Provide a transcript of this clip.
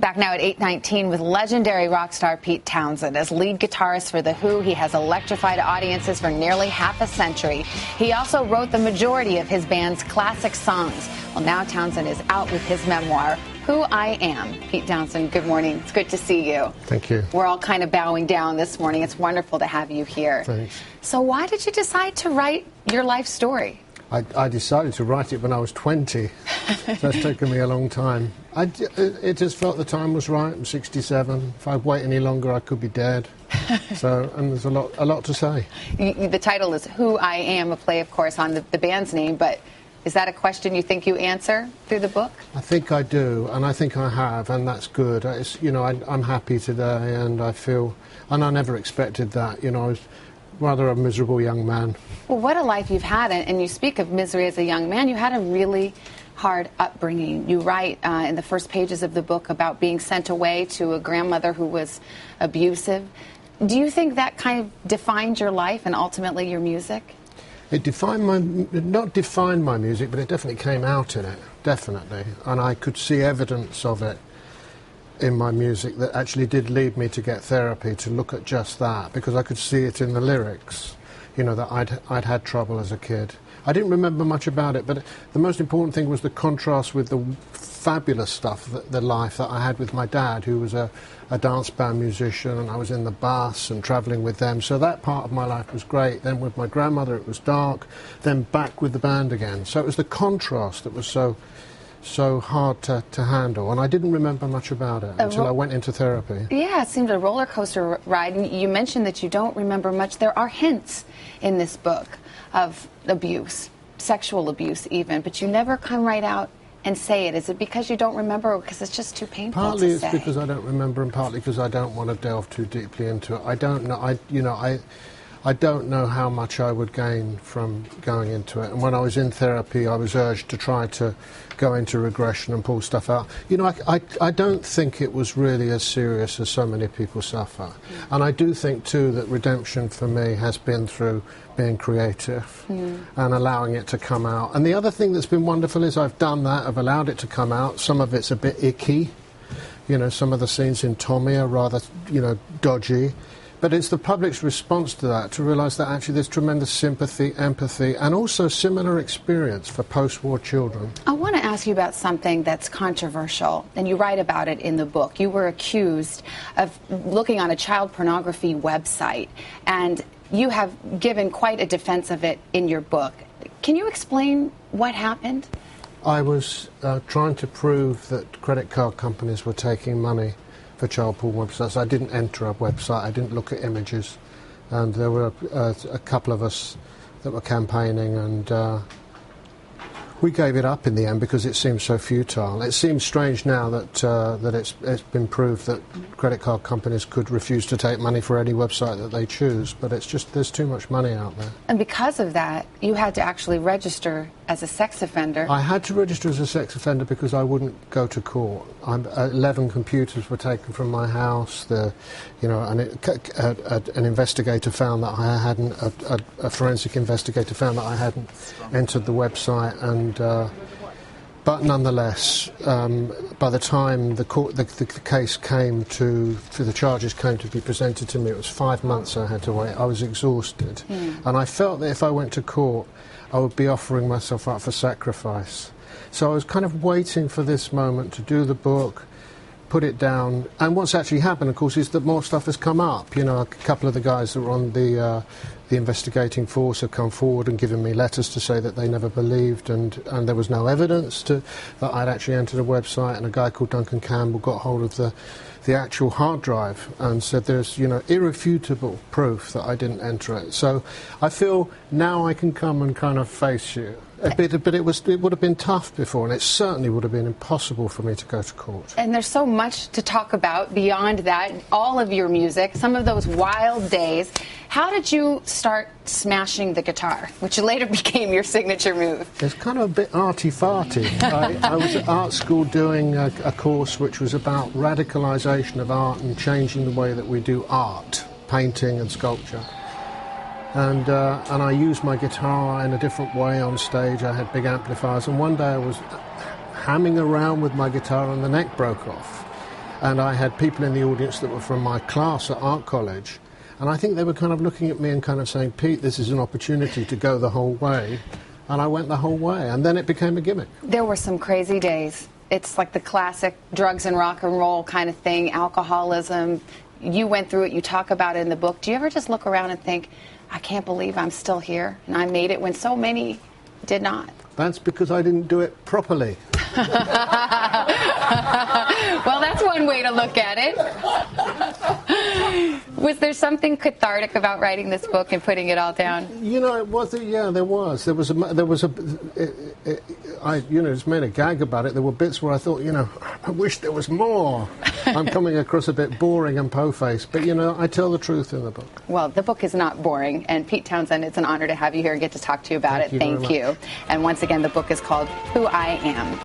Back now at 8:19 with legendary rock star Pete Townshend. As lead guitarist for The Who, he has electrified audiences for nearly half a century. He also wrote the majority of his band's classic songs. Well, now Townshend is out with his memoir, Who I Am. Pete Townshend, good morning. It's good to see you. Thank you. We're all kind of bowing down this morning. It's wonderful to have you here. Thanks. So why did you decide to write your life story? I decided to write it when I was 20, so it's taken me a long time. It just felt the time was right. I'm 67. If I wait any longer, I could be dead. And there's a lot to say. The title is Who I Am, a play, of course, on the band's name, but is that a question you think you answer through the book? I think I do, and I think I have, and that's good. I'm happy today, and I never expected that. I was rather a miserable young man. Well, what a life you've had, and you speak of misery as a young man. You had a really hard upbringing. You write in the first pages of the book about being sent away to a grandmother who was abusive. Do you think that kind of defined your life and ultimately your music? It not defined my music, but it definitely came out in it, definitely. And I could see evidence of it in my music that actually did lead me to get therapy, to look at just that, because I could see it in the lyrics, that I'd had trouble as a kid. I didn't remember much about it, but the most important thing was the contrast with the fabulous stuff, the life that I had with my dad, who was a dance band musician, and I was in the bus and travelling with them. So that part of my life was great. Then with my grandmother it was dark, then back with the band again. So it was the contrast that was so hard to handle, and I didn't remember much about it until I went into therapy. Yeah, it seemed a roller coaster ride. And you mentioned that you don't remember much. There are hints in this book of abuse, sexual abuse even, but you never come right out and say it. Is it because you don't remember, or because it's just too painful partly to say? Partly it's because I don't remember, and partly because I don't want to delve too deeply into it. I don't know. I don't know how much I would gain from going into it. And when I was in therapy, I was urged to try to go into regression and pull stuff out. I don't think it was really as serious as so many people suffer. And I do think, too, that redemption for me has been through being creative and allowing it to come out. And the other thing that's been wonderful is I've done that. I've allowed it to come out. Some of it's a bit icky. Some of the scenes in Tommy are rather, dodgy. But it's the public's response to that, to realise that actually there's tremendous sympathy, empathy, and also similar experience for post-war children. I want to ask you about something that's controversial, and you write about it in the book. You were accused of looking on a child pornography website, and you have given quite a defense of it in your book. Can you explain what happened? I was trying to prove that credit card companies were taking money for child porn websites. I didn't enter a website, I didn't look at images, and there were a couple of us that were campaigning, and we gave it up in the end because it seemed so futile. It seems strange now that it's been proved that credit card companies could refuse to take money for any website that they choose, but it's just there's too much money out there. And because of that, you had to actually register as a sex offender. I had to register as a sex offender because I wouldn't go to court. 11 computers were taken from my house. An investigator found that I hadn't, a forensic investigator found that I hadn't entered the website, and but nonetheless, by the time the case came for the charges came to be presented to me, it was 5 months I had to wait. I was exhausted, and I felt that if I went to court, I would be offering myself up for sacrifice. So I was kind of waiting for this moment to do the book, put it down, and what's actually happened, of course, is that more stuff has come up. A couple of the guys that were on the investigating force have come forward and given me letters to say that they never believed, and there was no evidence that I'd actually entered a website, and a guy called Duncan Campbell got hold of the actual hard drive and said there's irrefutable proof that I didn't enter it. So I feel now I can come and kind of face you. But it would have been tough before, and it certainly would have been impossible for me to go to court. And there's so much to talk about beyond that, all of your music, some of those wild days. How did you start smashing the guitar, which later became your signature move? It's kind of a bit arty-farty. I was at art school doing a course which was about radicalisation of art and changing the way that we do art, painting and sculpture. And I used my guitar in a different way on stage. I had big amplifiers, and one day I was hamming around with my guitar and the neck broke off. and I had people in the audience that were from my class at art college, and I think they were kind of looking at me and kind of saying, Pete, this is an opportunity to go the whole way, and I went the whole way, and then it became a gimmick. There were some crazy days. It's like the classic drugs and rock and roll kind of thing, alcoholism. You went through it, you talk about it in the book. Do you ever just look around and think, I can't believe I'm still here and I made it when so many did not? That's because I didn't do it properly. Well, that's one way to look at it. Was there something cathartic about writing this book and putting it all down? You know, it was. Yeah, there was. I just made a gag about it. There were bits where I thought, I wish there was more. I'm coming across a bit boring and po-faced, but I tell the truth in the book. Well, the book is not boring, and Pete Townshend, it's an honor to have you here and get to talk to you about it. Thank you. And once again, the book is called Who I Am.